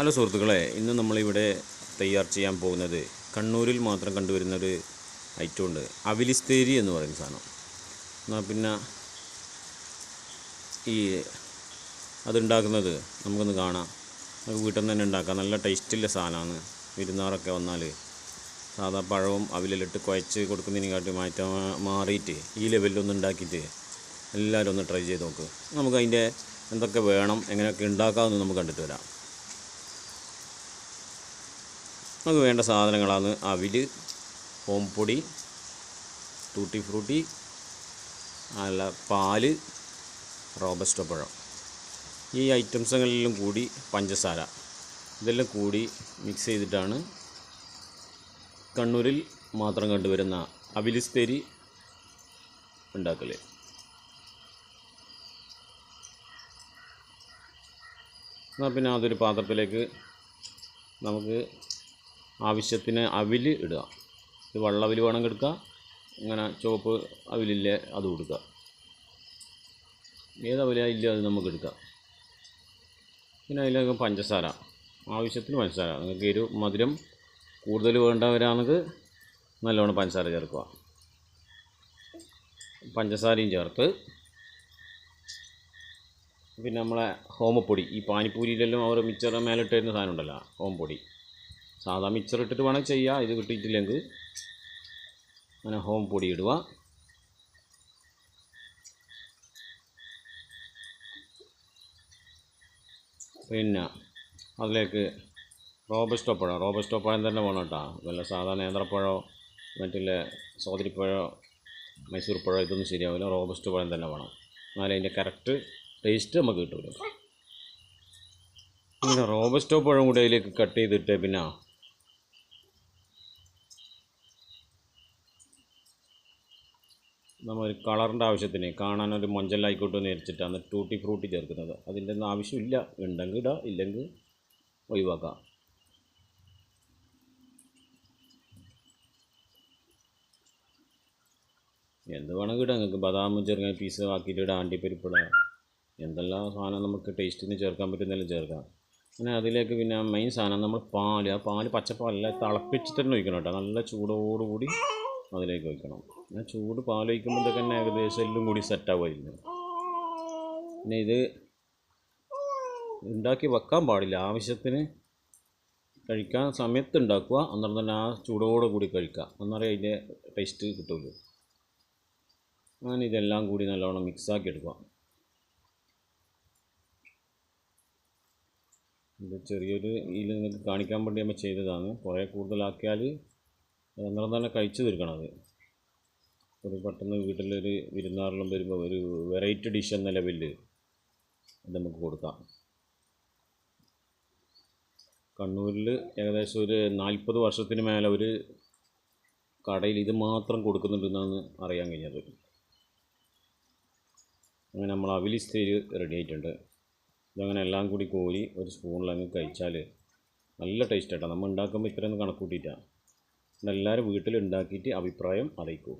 Hello സുഹൃത്തുക്കളെ, ഇന്ന് നമ്മളിവിടെ തയ്യാർ ചെയ്യാൻ പോകുന്നത് കണ്ണൂരിൽ മാത്രം കണ്ടുവരുന്നൊരു ഐറ്റമുണ്ട്, അവിലിസ്തേരി എന്ന് പറയുന്ന സാധനം. എന്നാൽ പിന്നെ ഈ അതുണ്ടാക്കുന്നത് നമുക്കൊന്ന് കാണാം. നമുക്ക് വീട്ടിൽ നിന്ന് തന്നെ ഉണ്ടാക്കാം. നല്ല ടേസ്റ്റുള്ള സാധനമാണ്. വിരുന്നാറൊക്കെ വന്നാൽ സാധാ പഴവും അവിലിട്ട് കുഴച്ച് കൊടുക്കുന്നതിനെക്കാട്ടി മാറിയിട്ട് ഈ ലെവലിലൊന്നും ഉണ്ടാക്കിയിട്ട് എല്ലാവരും ഒന്ന് ട്രൈ ചെയ്ത് നോക്ക്. നമുക്കതിൻ്റെ എന്തൊക്കെ വേണം, എങ്ങനെയൊക്കെ ഉണ്ടാക്കാമെന്ന് നമുക്ക് കണ്ടിട്ട് വരാം. നമുക്ക് വേണ്ട സാധനങ്ങളാണ് അവില്, ഓംപൊടി, ടൂട്ടി ഫ്രൂട്ടി, അല്ല പാല്, റോബസ്റ്റോ പഴം. ഈ ഐറ്റംസുകളെല്ലാം കൂടി പഞ്ചസാര, ഇതെല്ലാം കൂടി മിക്സ് ചെയ്തിട്ടാണ് കണ്ണൂരിൽ മാത്രം കണ്ടുവരുന്ന അവിലിസ്തേരി ഉണ്ടാക്കൽ. എന്നാൽ പിന്നെ അതൊരു പാത്രത്തിലേക്ക് നമുക്ക് ആവശ്യത്തിന് അവില് ഇടുക. ഇത് വെള്ളവിൽ വേണമെങ്കിൽ എടുക്കുക, ഇങ്ങനെ ചുവപ്പ് അവിലില്ലേ അതും എടുക്കുക. ഏത് അവിലില്ല അത് നമുക്ക് എടുക്കാം. പിന്നെ അതിലേക്ക് പഞ്ചസാര, ആവശ്യത്തിന് പഞ്ചസാര. നിങ്ങൾക്ക് മധുരം കൂടുതൽ വേണ്ടവരാണെങ്കിൽ നല്ലോണം പഞ്ചസാര ചേർക്കുക. പഞ്ചസാരയും ചേർത്ത് പിന്നെ നമ്മളെ ഓമപ്പൊടി, ഈ പാനിപ്പൂരിയിലെല്ലാം അവർ മിച്ചർ മേലിട്ട് തരുന്ന സാധനം ഉണ്ടല്ലോ, ഓമപ്പൊടി. സാധാ മിക്സർ ഇട്ടിട്ട് വേണം ചെയ്യുക. ഇത് കിട്ടിയിട്ടില്ലെങ്കിൽ അങ്ങനെ ഹോം പൊടി ഇടുക. പിന്നെ അതിലേക്ക് റോബസ്റ്റോ പഴം തന്നെ വേണം കേട്ടോ. വല്ല സാധാ നേന്ത്രപ്പഴമോ മറ്റുള്ള സോദരിപ്പഴമോ മൈസൂർ പഴം ഇതൊന്നും ശരിയാവില്ല. റോബസ്റ്റോ പഴം തന്നെ വേണം, എന്നാലും അതിൻ്റെ കറക്റ്റ് ടേസ്റ്റ് നമുക്ക് കിട്ടില്ല. പിന്നെ റോബസ്റ്റോ പഴം കൂടി അതിലേക്ക് കട്ട് ചെയ്തിട്ട് പിന്നെ നമ്മൾ കളറിൻ്റെ ആവശ്യത്തിന് കാണാനൊരു മൊഞ്ചലായിക്കോട്ടെ എന്ന് വിചാരിച്ചിട്ടാണ് ടൂട്ടി ഫ്രൂട്ടി ചേർക്കുന്നത്. അതിൻ്റെ ഒന്നും ആവശ്യമില്ല. ഉണ്ടെങ്കിൽ ഇടുക, ഇല്ലെങ്കിൽ ഒഴിവാക്കാം. എന്ത് വേണമെങ്കിൽ ഇടാം. നിങ്ങൾക്ക് ബദാം ചെറുങ്ങനെ പീസ് ആക്കിയിട്ട് ഇടാം, അണ്ടിപ്പരിപ്പിടാം. എന്തെല്ലാം സാധനം നമുക്ക് ടേസ്റ്റിന് ചേർക്കാൻ പറ്റുന്നതെല്ലാം ചേർക്കാം. പിന്നെ അതിലേക്ക് പിന്നെ മെയിൻ സാധനം നമ്മൾ പാല്. ആ പാല് പച്ചപ്പാലല്ല, തിളപ്പിച്ചിട്ട് തന്നെ ഒഴിക്കണം കേട്ടോ. നല്ല ചൂടോടുകൂടി അതിലേക്ക് ഒഴിക്കണം. ഞാൻ ചൂട് പാലൊഴിക്കുമ്പോഴത്തേക്ക് തന്നെ ഏകദേശം എല്ലാം കൂടി സെറ്റാവുമായിരുന്നു. പിന്നെ ഇത് ഉണ്ടാക്കി വെക്കാൻ പാടില്ല, ആവശ്യത്തിന് കഴിക്കാൻ സമയത്ത് ഉണ്ടാക്കുക. അന്നേരം തന്നെ ആ ചൂടോടെ കൂടി കഴിക്കുക, അന്നേരം അതിൻ്റെ ടേസ്റ്റ് കിട്ടുമല്ലോ. അങ്ങനെ ഇതെല്ലാം കൂടി നല്ലോണം മിക്സാക്കി എടുക്കുക. ഇത് ചെറിയൊരു ഇതിൽ നിങ്ങൾക്ക് കാണിക്കാൻ വേണ്ടി നമ്മൾ ചെയ്തതാണ്. കുറേ കൂടുതലാക്കിയാൽ അന്നേരം തന്നെ കഴിച്ചു തീർക്കണം. അത് ഒരു പെട്ടെന്ന് വീട്ടിലൊരു വിരുന്നാറെല്ലാം വരുമ്പോൾ ഒരു വെറൈറ്റി ഡിഷ് എന്ന ലെവലിൽ അത് നമുക്ക് കൊടുക്കാം. കണ്ണൂരിൽ ഏകദേശം ഒരു 40 വർഷത്തിന് മേലെ ഒരു കടയിൽ ഇത് മാത്രം കൊടുക്കുന്നുണ്ടെന്നാണ് അറിയാൻ കഴിഞ്ഞത്. അങ്ങനെ നമ്മൾ അവിലിസ്തേരി റെഡി ആയിട്ടുണ്ട്. ഇതങ്ങനെ എല്ലാം കൂടി കോരി ഒരു സ്പൂണിലങ്ങ് കഴിച്ചാൽ നല്ല ടേസ്റ്റ് ആയിട്ടാണ്. നമ്മൾ ഉണ്ടാക്കുമ്പോൾ ഇത്രയൊന്നും കണക്ക് കൂട്ടിയിട്ടാണ്. എല്ലാവരും വീട്ടിൽ ഉണ്ടാക്കിയിട്ട് അഭിപ്രായം അറിയിക്കൂ.